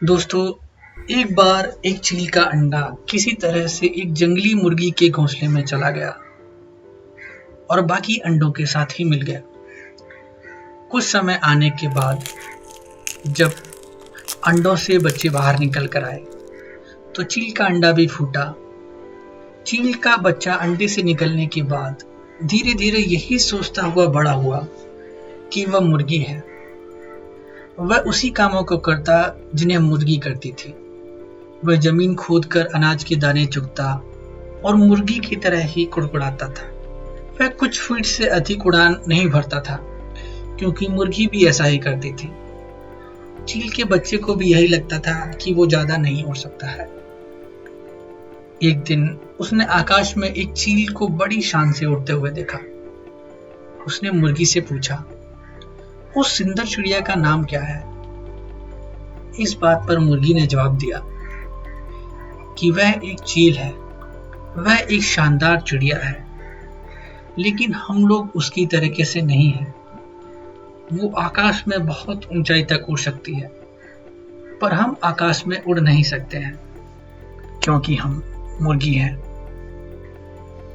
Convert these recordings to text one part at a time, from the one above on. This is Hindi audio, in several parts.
दोस्तों, एक बार एक चील का अंडा किसी तरह से एक जंगली मुर्गी के घोंसले में चला गया और बाकी अंडों के साथ ही मिल गया। कुछ समय आने के बाद जब अंडों से बच्चे बाहर निकल कर आए तो चील का अंडा भी फूटा। चील का बच्चा अंडे से निकलने के बाद धीरे धीरे यही सोचता हुआ बड़ा हुआ कि वह मुर्गी है। वह उसी कामों को करता जिन्हें मुर्गी करती थी। वह जमीन खोदकर अनाज के दाने चुगता और मुर्गी की तरह ही कुड़कुड़ाता था। वह कुछ फीट से अधिक उड़ान नहीं भरता था क्योंकि मुर्गी भी ऐसा ही करती थी। चील के बच्चे को भी यही लगता था कि वो ज्यादा नहीं उड़ सकता है। एक दिन उसने आकाश में एक चील को बड़ी शान से उड़ते हुए देखा। उसने मुर्गी से पूछा, उस सुंदर चिड़िया का नाम क्या है? इस बात पर मुर्गी ने जवाब दिया कि वह एक चील है। वह एक शानदार चिड़िया है, लेकिन हम लोग उसकी तरीके से नहीं हैं। वो आकाश में बहुत ऊंचाई तक उड़ सकती है, पर हम आकाश में उड़ नहीं सकते हैं क्योंकि हम मुर्गी हैं।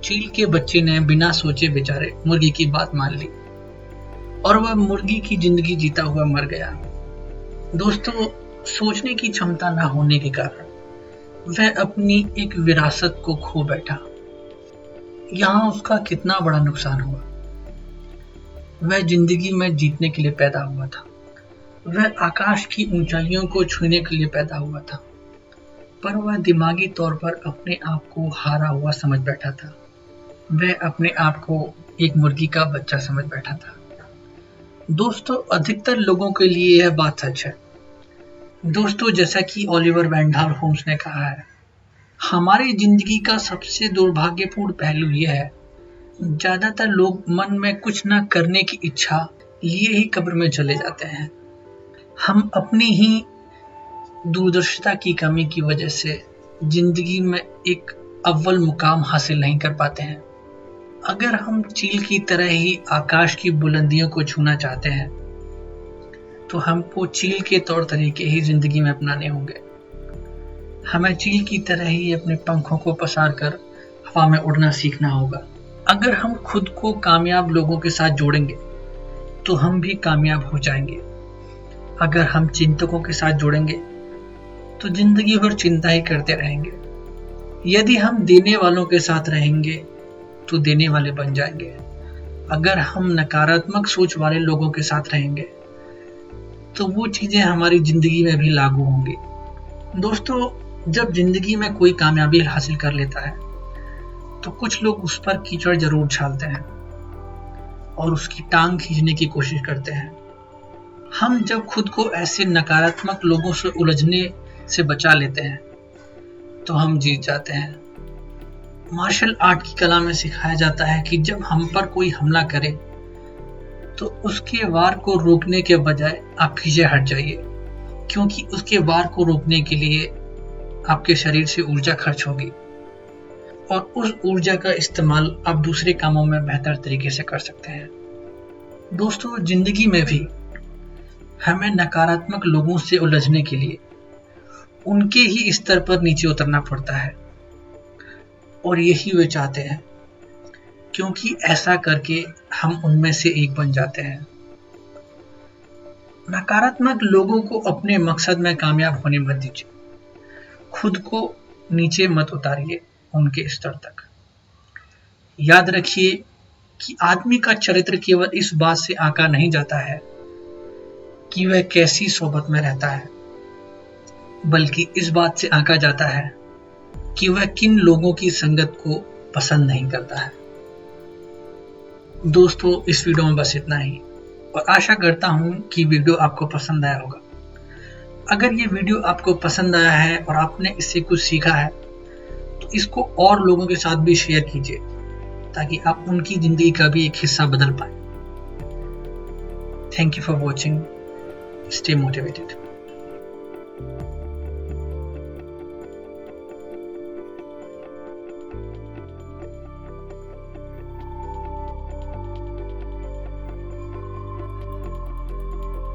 चील के बच्चे ने बिना सोचे विचारे मुर्गी की बात मान ली और वह मुर्गी की जिंदगी जीता हुआ मर गया। दोस्तों, सोचने की क्षमता न होने के कारण वह अपनी एक विरासत को खो बैठा। यहाँ उसका कितना बड़ा नुकसान हुआ। वह जिंदगी में जीतने के लिए पैदा हुआ था। वह आकाश की ऊंचाइयों को छूने के लिए पैदा हुआ था, पर वह दिमागी तौर पर अपने आप को हारा हुआ समझ बैठा था। वह अपने आप को एक मुर्गी का बच्चा समझ बैठा था। दोस्तों, अधिकतर लोगों के लिए यह बात सच है। दोस्तों, जैसा कि ओलिवर वेंडल होम्स ने कहा है, हमारी जिंदगी का सबसे दुर्भाग्यपूर्ण पहलू यह है, ज्यादातर लोग मन में कुछ न करने की इच्छा लिए ही कब्र में चले जाते हैं। हम अपनी ही दूरदर्शिता की कमी की वजह से जिंदगी में एक अव्वल मुकाम हासिल नहीं कर पाते हैं। अगर हम चील की तरह ही आकाश की बुलंदियों को छूना चाहते हैं तो हमको चील के तौर तरीके ही जिंदगी में अपनाने होंगे। हमें चील की तरह ही अपने पंखों को पसार कर हवा में उड़ना सीखना होगा। अगर हम खुद को कामयाब लोगों के साथ जोड़ेंगे तो हम भी कामयाब हो जाएंगे। अगर हम चिंतकों के साथ जोड़ेंगे तो जिंदगी भर चिंता ही करते रहेंगे। यदि हम देने वालों के साथ रहेंगे तो देने वाले बन जाएंगे। अगर हम नकारात्मक सोच वाले लोगों के साथ रहेंगे तो वो चीजें हमारी जिंदगी में भी लागू होंगी। दोस्तों, जब जिंदगी में कोई कामयाबी हासिल कर लेता है तो कुछ लोग उस पर कीचड़ जरूर उछालते हैं और उसकी टांग खींचने की कोशिश करते हैं। हम जब खुद को ऐसे नकारात्मक लोगों से उलझने से बचा लेते हैं तो हम जीत जाते हैं। मार्शल आर्ट की कला में सिखाया जाता है कि जब हम पर कोई हमला करे तो उसके वार को रोकने के बजाय आप पीछे हट जाइए, क्योंकि उसके वार को रोकने के लिए आपके शरीर से ऊर्जा खर्च होगी और उस ऊर्जा का इस्तेमाल आप दूसरे कामों में बेहतर तरीके से कर सकते हैं। दोस्तों, जिंदगी में भी हमें नकारात्मक लोगों से उलझने के लिए उनके ही स्तर पर नीचे उतरना पड़ता है और यही वे चाहते हैं, क्योंकि ऐसा करके हम उनमें से एक बन जाते हैं। नकारात्मक लोगों को अपने मकसद में कामयाब होने मत दीजिए। खुद को नीचे मत उतारिए उनके स्तर तक। याद रखिए कि आदमी का चरित्र केवल इस बात से आंका नहीं जाता है कि वह कैसी सोबत में रहता है, बल्कि इस बात से आंका जाता है कि वह किन लोगों की संगत को पसंद नहीं करता है। दोस्तों, इस वीडियो में बस इतना ही और आशा करता हूं कि वीडियो आपको पसंद आया होगा। अगर ये वीडियो आपको पसंद आया है और आपने इससे कुछ सीखा है तो इसको और लोगों के साथ भी शेयर कीजिए ताकि आप उनकी जिंदगी का भी एक हिस्सा बदल पाए। Thank you for watching. Stay motivated.